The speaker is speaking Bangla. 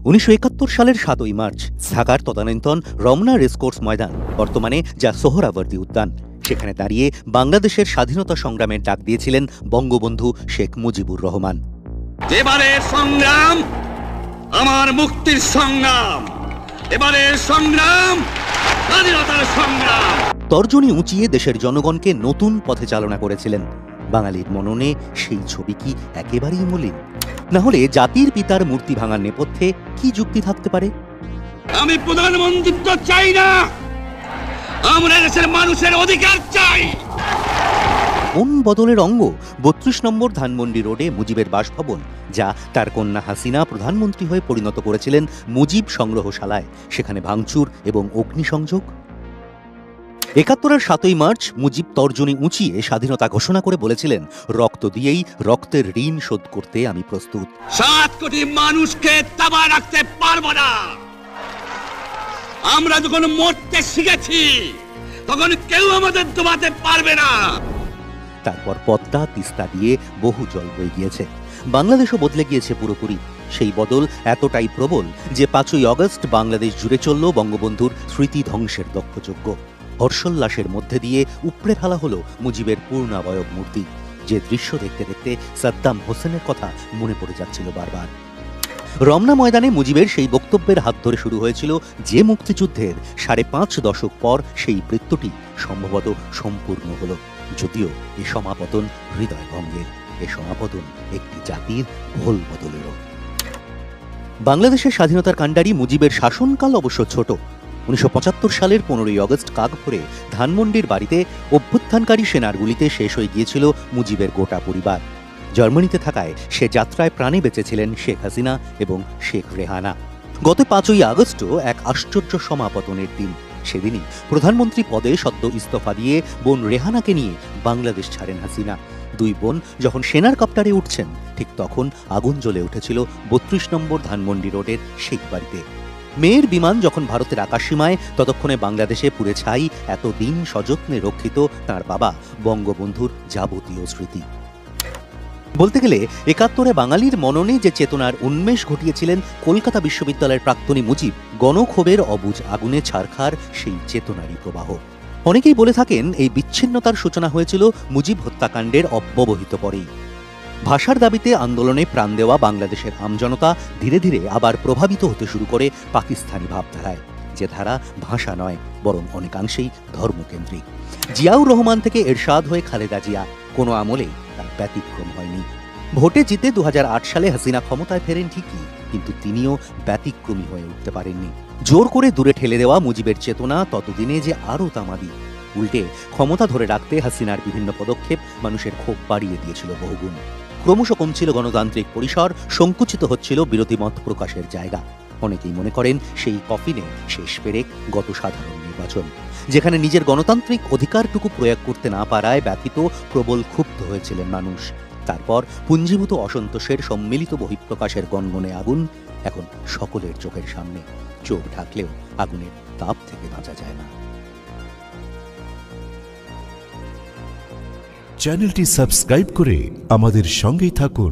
1971 সালের 7ই মার্চ ঢাকার তদানীন্তন রমনা রেসকোর্স ময়দান, বর্তমানে যা সোহরাওয়ার্দী উদ্যান, সেখানে দাঁড়িয়ে বাংলাদেশের স্বাধীনতা সংগ্রামের ডাক দিয়েছিলেন বঙ্গবন্ধু শেখ মুজিবুর রহমান। এবারের সংগ্রাম আমার মুক্তির সংগ্রাম, এবারের সংগ্রাম স্বাধীনতার সংগ্রাম। তর্জনী উঁচিয়ে দেশের জনগণকে নতুন পথে চালনা করেছিলেন। বাঙালির মননে সেই ছবি কি একেবারেই মলিন? না হলে জাতির পিতার মূর্তি ভাঙার নেপথ্যে কি যুক্তি থাকতে পারে? আমি প্রধানমন্ত্রিত্ব চাই না, আমরা দেশের মানুষের অধিকার চাই। কোন বদলের অঙ্গ 32 নম্বর ধানমন্ডি রোডে মুজিবের বাসভবন, যা তার কন্যা হাসিনা প্রধানমন্ত্রী হয়ে পরিণত করেছিলেন মুজিব সংগ্রহশালায়, সেখানে ভাঙচুর এবং অগ্নিসংযোগ। 71-এর 7ই মার্চ মুজিব তর্জনী উঁচিয়ে স্বাধীনতা ঘোষণা করে বলেছিলেন, রক্ত দিয়েই রক্তের ঋণ শোধ করতে আমি প্রস্তুত। 7 কোটি মানুষকে দাবায় রাখতে পারবো না। আমরা যখন মরতে শিখেছি তখন কেউ আমাদের দবাতে পারবে না। তারপর পদ্মা তিস্তা দিয়ে বহু জল বয়ে গিয়েছে, বাংলাদেশও বদলে গিয়েছে পুরোপুরি। সেই বদল এতটাই প্রবল যে 5ই আগস্ট বাংলাদেশ জুড়ে চলল বঙ্গবন্ধুর স্মৃতি ধ্বংসের দক্ষযজ্ঞ। হর্ষোল্লাসের মধ্যে দিয়ে উপড়ে ফেলা হলো মুজিবের পূর্ণাবয়ব মূর্তি, যে দৃশ্য দেখতে দেখতে সাদ্দাম হোসেনের কথা মনে পড়ে যাচ্ছিল বারবার। রমনা ময়দানে মুজিবের সেই বক্তব্যের হাত ধরে শুরু হয়েছিল যে মুক্তিযুদ্ধের 5.5 দশক পর সেই বৃত্তটি সম্ভবত সম্পূর্ণ হলো। যদিও এ সমাপতন হৃদয় ভঙ্গের, এ সমাপতন একটি জাতির ভোল বদলেরও। বাংলাদেশের স্বাধীনতার কাণ্ডারি মুজিবের শাসনকাল অবশ্য ছোট। 1975 সালের 15ই আগস্ট কাকভোরে ধানমন্ডির বাড়িতে অভ্যুত্থানকারী সেনার গুলিতে শেষ হয়ে গিয়েছিল মুজিবের গোটা পরিবার। জার্মানিতে থাকায় সে যাত্রায় প্রাণে বেঁচেছিলেন শেখ হাসিনা এবং শেখ রেহানা। গত 5ই আগস্টও এক আশ্চর্য সমাপতনের দিন। সেদিনই প্রধানমন্ত্রী পদে সদ্য ইস্তফা দিয়ে বোন রেহানাকে নিয়ে বাংলাদেশ ছাড়েন হাসিনা। দুই বোন যখন সেনার কপ্টারে উঠছেন, ঠিক তখন আগুন জ্বলে উঠেছিল 32 নম্বর ধানমন্ডি রোডের সেই বাড়িতে। মেয়ের বিমান যখন ভারতের আকাশসীমায়, ততক্ষণে বাংলাদেশে পুড়ে ছাই এতদিন সযত্নে রক্ষিত তার বাবা বঙ্গবন্ধুর যাবতীয় স্মৃতি। বলতে গেলে 71-এ বাঙালির মননে যে চেতনার উন্মেষ ঘটিয়েছিলেন কলকাতা বিশ্ববিদ্যালয়ের প্রাক্তনী মুজিব, গণক্ষোভের অবুঝ আগুনে ছারখার সেই চেতনারই প্রবাহ। অনেকেই বলে থাকেন এই বিচ্ছিন্নতার সূচনা হয়েছিল মুজিব হত্যাকাণ্ডের অব্যবহিত পরেই। ভাষার দাবিতে আন্দোলনে প্রাণ দেওয়া বাংলাদেশের আমজনতা ধীরে ধীরে আবার প্রভাবিত হতে শুরু করে পাকিস্তানি ভাবধারায়, যে ধারা ভাষা নয় বরং অনেকাংশেই ধর্মকেন্দ্রিক। জিয়াউর রহমান থেকে এরশাদ হয়ে খালেদা জিয়া, কোনো আমলেই তার ব্যতিক্রম হয়নি। ভোটে জিতে 2008 সালে হাসিনা ক্ষমতায় ফেরেন ঠিকই, কিন্তু তিনিও ব্যতিক্রমী হয়ে উঠতে পারেননি। জোর করে দূরে ঠেলে দেওয়া মুজিবের চেতনা ততদিনে যে আরও তামাদি। উল্টে ক্ষমতা ধরে রাখতে হাসিনার বিভিন্ন পদক্ষেপ মানুষের ক্ষোভ বাড়িয়ে দিয়েছিল বহুগুণ। ক্রমশ কমছিল গণতান্ত্রিক পরিসর, সংকুচিত হচ্ছিল বিরোধী মত প্রকাশের জায়গা। অনেকেই মনে করেন সেই কফিনে শেষ পেরেক গত সাধারণ নির্বাচন, যেখানে নিজের গণতান্ত্রিক অধিকারটুকু প্রয়োগ করতে না পারায় ব্যথিত প্রবল ক্ষুব্ধ হয়েছিলেন মানুষ। তারপর পুঞ্জীভূত অসন্তোষের সম্মিলিত বহিঃপ্রকাশের গনগনে আগুন এখন সকলের চোখের সামনে। চোখ ঢাকলেও আগুনের তাপ থেকে বাঁচা যায় না। চ্যানেলটি সাবস্ক্রাইব করে আমাদের সঙ্গেই থাকুন।